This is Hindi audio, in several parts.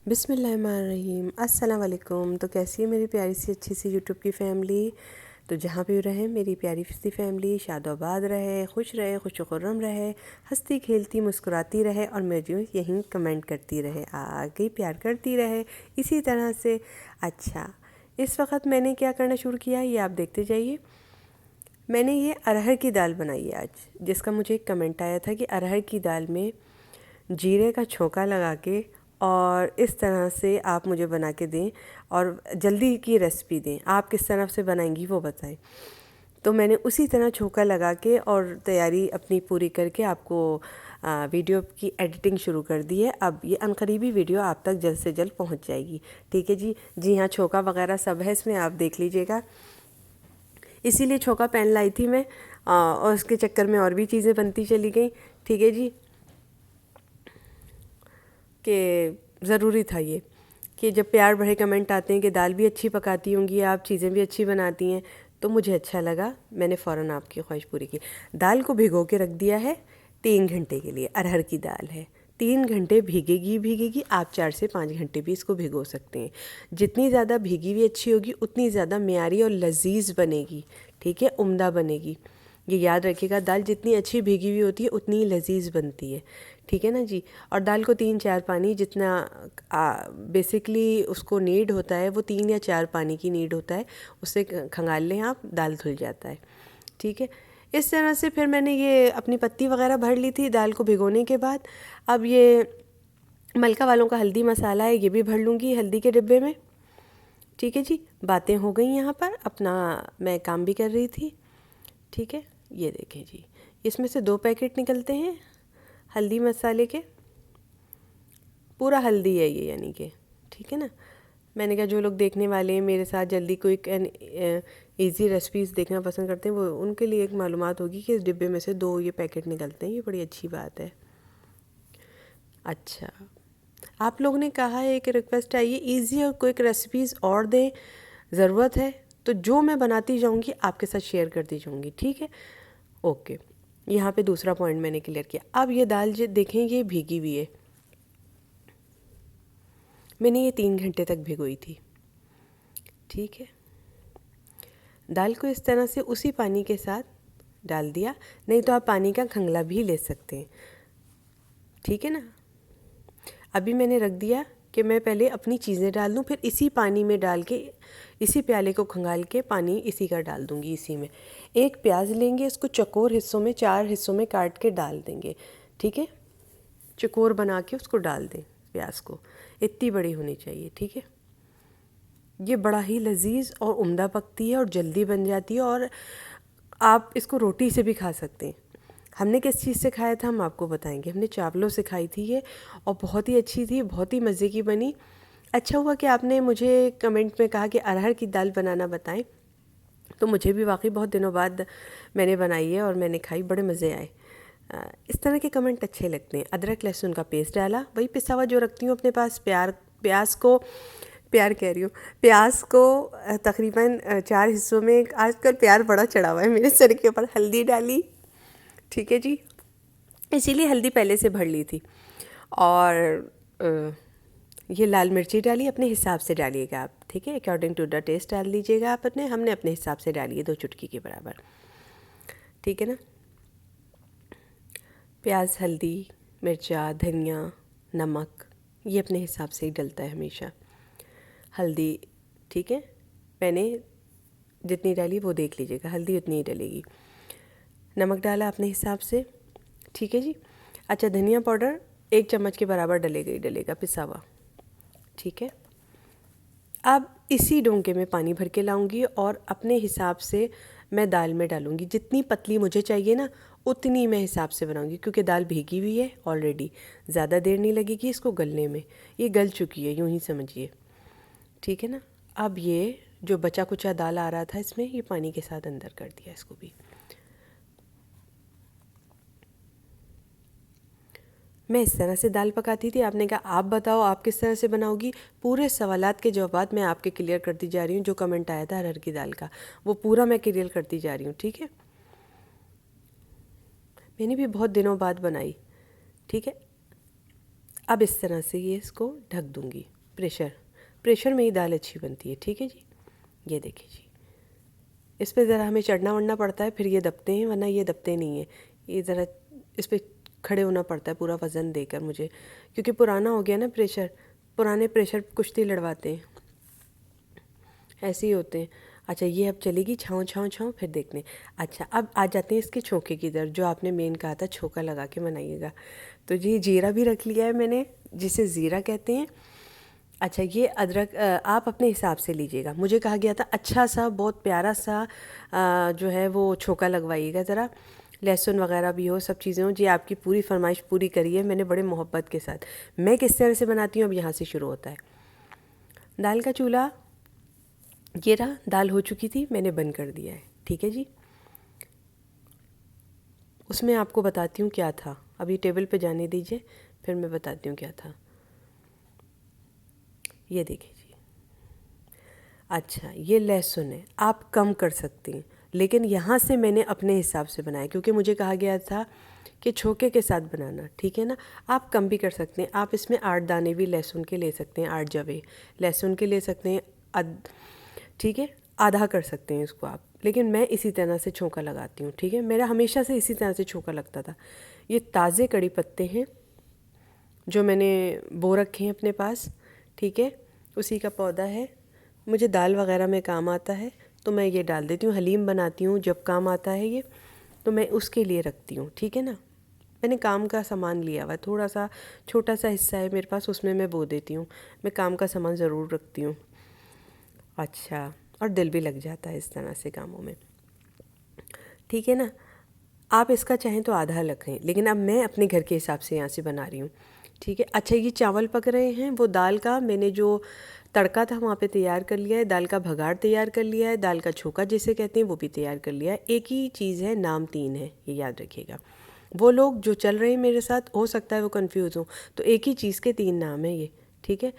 बिस्मिल्लाहिर्रहमानिर्रहीम। अस्सलाम वालेकुम। तो कैसी है मेरी प्यारी सी अच्छी सी यूट्यूब की फ़ैमिली। तो जहाँ भी रहे मेरी प्यारी सी फ़ैमिली शादोबाद रहे, खुश खुर्रम रहे, हंसती खेलती मुस्कुराती रहे और मुझे यहीं कमेंट करती रहे, आगे प्यार करती रहे इसी तरह से। अच्छा, इस वक्त मैंने क्या करना शुरू किया ये आप देखते जाइए। मैंने ये अरहर की दाल बनाई है आज, जिसका मुझे एक कमेंट आया था कि अरहर की दाल में जीरे का छोंका लगा के और इस तरह से आप मुझे बना के दें और जल्दी की रेसिपी दें। आप किस तरह से बनाएंगी वो बताएं। तो मैंने उसी तरह छोंका लगा के और तैयारी अपनी पूरी करके आपको वीडियो की एडिटिंग शुरू कर दी है। अब ये अनकरीबी वीडियो आप तक जल्द से जल्द पहुंच जाएगी। ठीक है जी। जी हाँ, छोंका वगैरह सब है इसमें, आप देख लीजिएगा। इसीलिए छोंका पैन लाई थी मैं, और उसके चक्कर में और भी चीज़ें बनती चली गई। ठीक है जी, कि ज़रूरी था ये कि जब प्यार भरे कमेंट आते हैं कि दाल भी अच्छी पकाती होंगी आप, चीज़ें भी अच्छी बनाती हैं, तो मुझे अच्छा लगा। मैंने फ़ौरन आपकी ख्वाहिश पूरी की। दाल को भिगो के रख दिया है 3 घंटे के लिए। अरहर की दाल है, 3 घंटे भीगेगी। आप 4 से 5 घंटे भी इसको भिगो सकते हैं। जितनी ज़्यादा भीगी हुई अच्छी होगी उतनी ज़्यादा म्यारी और लजीज बनेगी। ठीक है, उम्दा बनेगी। ये याद रखिएगा, दाल जितनी अच्छी भीगी हुई होती है उतनी ही लजीज बनती है। ठीक है ना जी। और दाल को 3-4 पानी जितना बेसिकली उसको नीड होता है, वो 3 या 4 पानी की नीड होता है। उससे खंगाल लें आप, दाल धुल जाता है। ठीक है, इस तरह से फिर मैंने ये अपनी पत्ती वगैरह भर ली थी दाल को भिगोने के बाद। अब ये मलका वालों का हल्दी मसाला है, ये भी भर लूँगी हल्दी के डिब्बे में। ठीक है जी, बातें हो गई यहाँ पर, अपना मैं काम भी कर रही थी। ठीक है, ये देखें जी, इसमें से 2 पैकेट निकलते हैं हल्दी मसाले के। पूरा हल्दी है ये, यानी कि ठीक है ना। मैंने कहा जो लोग देखने वाले हैं मेरे साथ जल्दी क्विक एंड ईजी रेसिपीज़ देखना पसंद करते हैं, वो उनके लिए एक मालूमात होगी कि इस डिब्बे में से 2 ये पैकेट निकलते हैं। ये बड़ी अच्छी बात है। अच्छा, आप लोगों ने कहा है, एक रिक्वेस्ट आई है ईजी और क्विक रेसिपीज़ और दें, ज़रूरत है तो जो मैं बनाती जाऊँगी आपके साथ शेयर करती जाऊँगी। ठीक है, ओके। यहाँ पे दूसरा पॉइंट मैंने क्लियर किया। अब ये दाल जो देखें ये भीगी हुई है, मैंने ये 3 घंटे तक भिगोई थी। ठीक है, दाल को इस तरह से उसी पानी के साथ डाल दिया, नहीं तो आप पानी का खंगला भी ले सकते हैं। ठीक है ना। अभी मैंने रख दिया कि मैं पहले अपनी चीज़ें डाल दूँ, फिर इसी पानी में डाल के इसी प्याले को खंगाल के पानी इसी का डाल दूँगी। इसी में एक प्याज लेंगे, इसको चौकोर हिस्सों में 4 हिस्सों में काट के डाल देंगे। ठीक है, चौकोर बना के उसको डाल दें। प्याज को इतनी बड़ी होनी चाहिए। ठीक है, ये बड़ा ही लजीज और उम्दा पकती है और जल्दी बन जाती है, और आप इसको रोटी से भी खा सकते हैं। हमने किस चीज़ से खाया था हम आपको बताएंगे। हमने चावलों से खाई थी ये, और बहुत ही अच्छी थी, बहुत ही मज़े की बनी। अच्छा हुआ कि आपने मुझे कमेंट में कहा कि अरहर की दाल बनाना बताएं, तो मुझे भी वाकई बहुत दिनों बाद मैंने बनाई है और मैंने खाई, बड़े मज़े आए। इस तरह के कमेंट अच्छे लगते हैं। अदरक लहसुन का पेस्ट डाला, वही पिसा हुआ जो रखती हूँ अपने पास। प्याज को प्यार कह रही हूँ, प्याज को तकरीबन 4 हिस्सों में, आजकल प्यार बड़ा चढ़ा हुआ है मेरे सर के ऊपर। हल्दी डाली, ठीक है जी, इसीलिए हल्दी पहले से भर ली थी। और ये लाल मिर्ची डाली, अपने हिसाब से डालिएगा आप। ठीक है, अकॉर्डिंग टू द टेस्ट डाल लीजिएगा आप अपने। हमने अपने हिसाब से डाली है 2 चुटकी के बराबर। ठीक है ना। प्याज, हल्दी, मिर्चा, धनिया, नमक, ये अपने हिसाब से ही डलता है हमेशा। हल्दी, ठीक है, मैंने जितनी डाली वो देख लीजिएगा, हल्दी उतनी ही डलेगी। नमक डाला अपने हिसाब से। ठीक है जी। अच्छा, धनिया पाउडर 1 चम्मच के बराबर डलेगा ही डलेगा, पिसा हुआ। ठीक है, अब इसी डोंगे में पानी भर के लाऊंगी और अपने हिसाब से मैं दाल में डालूंगी। जितनी पतली मुझे चाहिए ना उतनी मैं हिसाब से बनाऊंगी, क्योंकि दाल भीगी हुई है ऑलरेडी, ज़्यादा देर नहीं लगेगी इसको गलने में। ये गल चुकी है, यूँ ही समझिए। ठीक है ना। अब ये जो बचा कुचा दाल आ रहा था इसमें, ये पानी के साथ अंदर कर दिया इसको भी। मैं इस तरह से दाल पकाती थी। आपने कहा आप बताओ आप किस तरह से बनाओगी। पूरे सवालात के जवाब मैं आपके क्लियर करती जा रही हूँ। जो कमेंट आया था अरहर की दाल का, वो पूरा मैं क्लियर करती जा रही हूँ। ठीक है, मैंने भी बहुत दिनों बाद बनाई। ठीक है, अब इस तरह से ये इसको ढक दूँगी। प्रेशर में ही दाल अच्छी बनती है। ठीक है जी, ये देखिए जी, इस पे ज़रा हमें चढ़ना वढ़ना पड़ता है, फिर ये दबते हैं, वरना ये दबते नहीं है। ये ज़रा इस पे खड़े होना पड़ता है पूरा वज़न देकर मुझे, क्योंकि पुराना हो गया ना प्रेशर। पुराने प्रेशर कुश्ती लड़वाते हैं, ऐसे ही होते हैं। अच्छा, ये अब चलेगी छाँव छाँव छाँव, फिर देखने। अच्छा, अब आ जाते हैं इसके छोंके की तरफ, जो आपने मेन कहा था छोंका लगा के बनाइएगा। तो जी जीरा भी रख लिया है मैंने, जिसे ज़ीरा कहते हैं। अच्छा, ये अदरक आप अपने हिसाब से लीजिएगा। मुझे कहा गया था अच्छा सा, बहुत प्यारा सा जो है वो छोंका लगवाइएगा, ज़रा लहसुन वगैरह भी हो, सब चीज़ें हो। जी आपकी पूरी फरमाइश पूरी करी है मैंने बड़े मोहब्बत के साथ। मैं किस तरह से बनाती हूँ अब यहाँ से शुरू होता है। दाल का चूल्हा ये रहा, दाल हो चुकी थी, मैंने बंद कर दिया है। ठीक है जी, उसमें आपको बताती हूँ क्या था। अभी टेबल पे जाने दीजिए, फिर मैं बताती हूँ क्या था। ये देखिए जी, अच्छा ये लहसुन है, आप कम कर सकती हैं, लेकिन यहाँ से मैंने अपने हिसाब से बनाया, क्योंकि मुझे कहा गया था कि छोके के साथ बनाना। ठीक है ना, आप कम भी कर सकते हैं। आप इसमें 8 दाने भी लहसुन के ले सकते हैं, 8 जवे लहसुन के ले सकते हैं। ठीक है, आधा कर सकते हैं इसको आप, लेकिन मैं इसी तरह से छोंका लगाती हूँ। ठीक है, मेरा हमेशा से इसी तरह से छोंका लगता था। ये ताज़े कड़ी पत्ते हैं जो मैंने बो रखे हैं अपने पास। ठीक है, उसी का पौधा है, मुझे दाल वगैरह में काम आता है तो मैं ये डाल देती हूँ। हलीम बनाती हूँ जब काम आता है ये, तो मैं उसके लिए रखती हूँ। ठीक है ना, मैंने काम का सामान लिया हुआ है, थोड़ा सा छोटा सा हिस्सा है मेरे पास, उसमें मैं बो देती हूँ। मैं काम का सामान ज़रूर रखती हूँ। अच्छा, और दिल भी लग जाता है इस तरह से कामों में। ठीक है ना, आप इसका चाहें तो आधा रखें, लेकिन अब मैं अपने घर के हिसाब से यहाँ से बना रही हूँ। ठीक है, अच्छा ये चावल पक रहे हैं, वो दाल का मैंने जो तड़का था वहाँ पे तैयार कर लिया है, दाल का भगाड़ तैयार कर लिया है, दाल का छोका जिसे कहते हैं वो भी तैयार कर लिया है। एक ही चीज़ है, नाम 3 है, ये याद रखिएगा। वो लोग जो चल रहे हैं मेरे साथ, हो सकता है वो कंफ्यूज हो, तो एक ही चीज़ के 3 नाम है ये। ठीक है,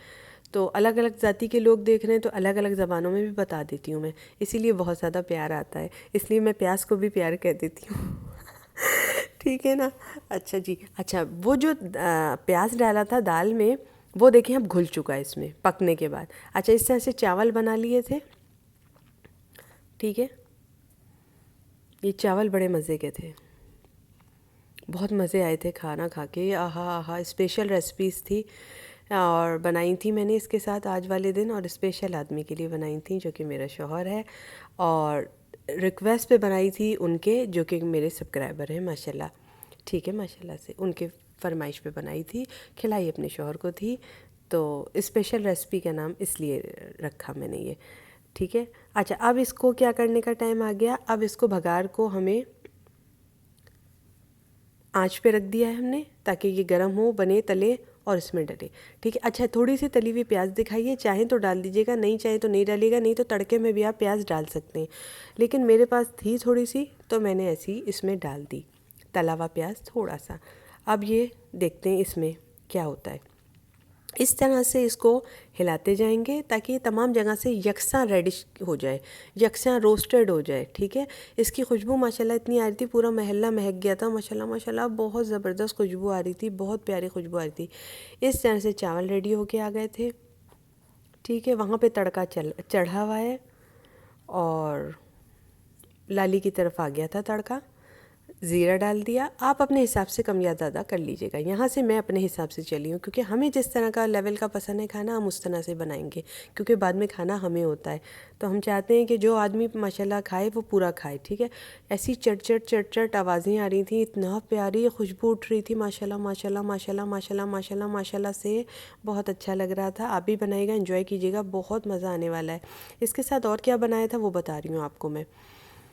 तो अलग अलग जाति के लोग देख रहे हैं तो अलग अलग ज़बानों में भी बता देती हूँ मैं, इसीलिए बहुत ज़्यादा प्यार आता है, इसलिए मैं प्याज को भी प्यार कह देती हूँ। ठीक है ना। अच्छा जी, अच्छा वो जो प्याज डाला था दाल में, वो देखिए अब घुल चुका है इसमें पकने के बाद। अच्छा, इस तरह से चावल बना लिए थे। ठीक है, ये चावल बड़े मज़े के थे, बहुत मज़े आए थे खाना खा के। आहा आहा, स्पेशल रेसिपीज़ थी और बनाई थी मैंने इसके साथ आज वाले दिन, और स्पेशल आदमी के लिए बनाई थी जो कि मेरा शौहर है, और रिक्वेस्ट पे बनाई थी उनके जो कि मेरे सब्सक्राइबर हैं माशाल्लाह। ठीक है, माशाल्लाह से उनके फरमाइश पे बनाई थी, खिलाई अपने शौहर को थी, तो स्पेशल रेसिपी का नाम इसलिए रखा मैंने ये। ठीक है, अच्छा अब इसको क्या करने का टाइम आ गया। अब इसको भगार को हमें आंच पे रख दिया है हमने, ताकि ये गर्म हो, बने, तले और इसमें डले। ठीक है, अच्छा थोड़ी सी तली हुई प्याज दिखाइए, चाहें तो डाल दीजिएगा, नहीं चाहें तो नहीं डालिएगा, नहीं तो तड़के में भी आप प्याज डाल सकते हैं, लेकिन मेरे पास थी थोड़ी सी तो मैंने ऐसी इसमें डाल दी, तला हुआ प्याज थोड़ा सा। अब ये देखते हैं इसमें क्या होता है। इस तरह से इसको हिलाते जाएंगे ताकि ये तमाम जगह से यकसा रेडिश हो जाए, यकसा रोस्टेड हो जाए। ठीक है, इसकी खुशबू माशाल्लाह इतनी आ रही थी, पूरा महल्ला महक गया था माशाल्लाह माशाल्लाह, बहुत ज़बरदस्त खुशबू आ रही थी, बहुत प्यारी खुशबू आ रही थी। इस तरह से चावल रेडी होके आ गए थे। ठीक है, वहाँ पे तड़का चढ़ा हुआ है और लाली की तरफ आ गया था तड़का, ज़ीरा डाल दिया। आप अपने हिसाब से कम या ज़्यादा कर लीजिएगा, यहाँ से मैं अपने हिसाब से चली हूँ, क्योंकि हमें जिस तरह का लेवल का पसंद है खाना, हम उस तरह से बनाएंगे, क्योंकि बाद में खाना हमें होता है, तो हम चाहते हैं कि जो आदमी माशाल्लाह खाए वो पूरा खाए। ठीक है, ऐसी चट चट आवाज़ें आ रही थी, इतना प्यारी खुशबू उठ रही थी, माशाल्लाह माशाल्लाह माशाल्लाह माशाल्लाह माशाल्लाह माशाल्लाह से बहुत अच्छा लग रहा था। आप भी बनाइएगा, एंजॉय कीजिएगा, बहुत मज़ा आने वाला है। इसके साथ और क्या बनाया था वो बता रही हूँ आपको मैं।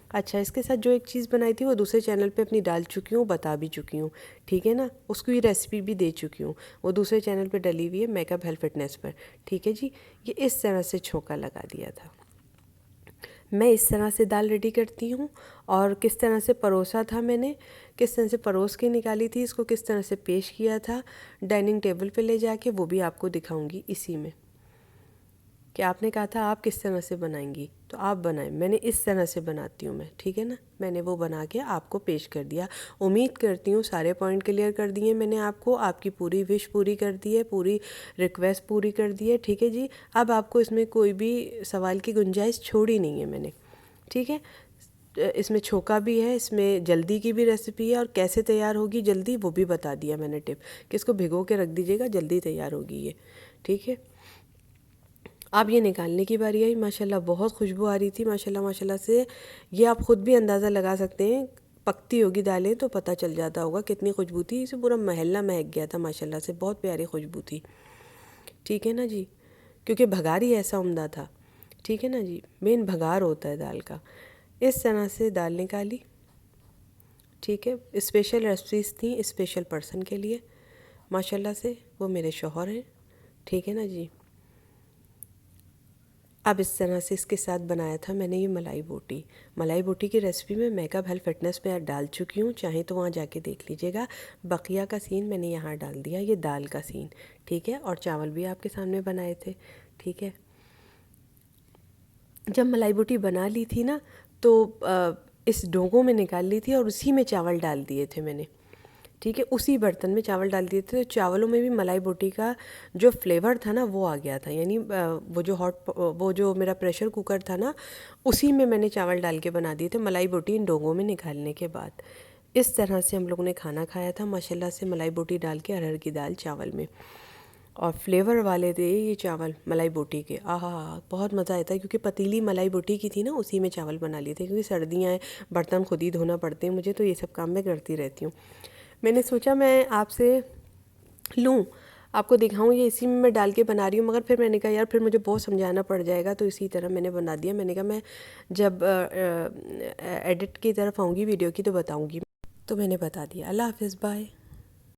अच्छा, इसके साथ जो एक चीज़ बनाई थी वो दूसरे चैनल पे अपनी डाल चुकी हूँ, बता भी चुकी हूँ। ठीक है ना, उसकी रेसिपी भी दे चुकी हूँ, वो दूसरे चैनल पे डली हुई है, मेकअप हेल्थ फिटनेस पर। ठीक है जी, ये इस तरह से छोंका लगा दिया था। मैं इस तरह से दाल रेडी करती हूँ, और किस तरह से परोसा था मैंने, किस तरह से परोस के निकाली थी इसको, किस तरह से पेश किया था डाइनिंग टेबल पे ले जाके, वो भी आपको दिखाऊंगी इसी में। कि आपने कहा था आप किस तरह से बनाएंगी, तो आप बनाएं, मैंने इस तरह से बनाती हूँ मैं, ठीक है ना। मैंने वो बना के आपको पेश कर दिया। उम्मीद करती हूँ सारे पॉइंट क्लियर कर दिए मैंने आपको, आपकी पूरी विश पूरी कर दी है, पूरी रिक्वेस्ट पूरी कर दी है, ठीक है जी। अब आपको इसमें कोई भी सवाल की गुंजाइश छोड़ी नहीं है मैंने, ठीक है। इसमें छोका भी है, इसमें जल्दी की भी रेसिपी है, और कैसे तैयार होगी जल्दी वो भी बता दिया मैंने टिप, कि इसको भिगो के रख दीजिएगा, जल्दी तैयार होगी ये, ठीक है। अब ये निकालने की बारी आई। माशाल्लाह बहुत खुशबू आ रही थी माशाल्लाह माशाल्लाह से। ये आप ख़ुद भी अंदाज़ा लगा सकते हैं, पकती होगी दालें तो पता चल जाता होगा कितनी खुशबू थी। इसे पूरा महल्ला महक गया था माशाल्लाह से, बहुत प्यारी खुशबू थी, ठीक है ना जी। क्योंकि भगार ही ऐसा उम्दा था, ठीक है ना जी। मेन भगार होता है दाल का। इस तरह से दाल निकाली, ठीक है। स्पेशल रेसिपीज़ थी स्पेशल पर्सन के लिए माशाल्लाह से, वो मेरे शौहर हैं, ठीक है ना जी। अब इस तरह से इसके साथ बनाया था मैंने ये मलाई बोटी। मलाई बोटी की रेसिपी में मेकअप हेल्थ फिटनेस पे डाल चुकी हूँ, चाहे तो वहाँ जाके देख लीजिएगा। बकिया का सीन मैंने यहाँ डाल दिया, ये दाल का सीन, ठीक है। और चावल भी आपके सामने बनाए थे, ठीक है। जब मलाई बोटी बना ली थी ना, तो इस डोंगों में निकाल ली थी और उसी में चावल डाल दिए थे मैंने, ठीक है। उसी बर्तन में चावल डाल दिए थे, तो चावलों में भी मलाई बोटी का जो फ्लेवर था ना वो आ गया था। यानी वो जो मेरा प्रेशर कुकर था ना, उसी में मैंने चावल डाल के बना दिए थे मलाई बोटी इन डोंगों में निकालने के बाद। इस तरह से हम लोगों ने खाना खाया था माशाल्लाह से, मलाई बोटी डाल के अरहर की दाल चावल में। और फ्लेवर वाले थे ये चावल मलाई बोटी के, आहा बहुत मज़ा आया था। क्योंकि पतीली मलाई बोटी की थी ना, उसी में चावल बना लिए थे। क्योंकि सर्दियाँ हैं, बर्तन खुद ही धोना पड़ते हैं मुझे, तो ये सब काम मैं करती रहती हूँ। मैंने सोचा मैं आपसे लूँ, आपको दिखाऊँ, ये इसी में मैं डाल के बना रही हूँ। मगर फिर मैंने कहा यार फिर मुझे बहुत समझाना पड़ जाएगा, तो इसी तरह मैंने बना दिया। मैंने कहा मैं जब एडिट की तरफ आऊँगी वीडियो की तो बताऊँगी, तो मैंने बता दिया। अल्लाह हाफ़िज़, बाय।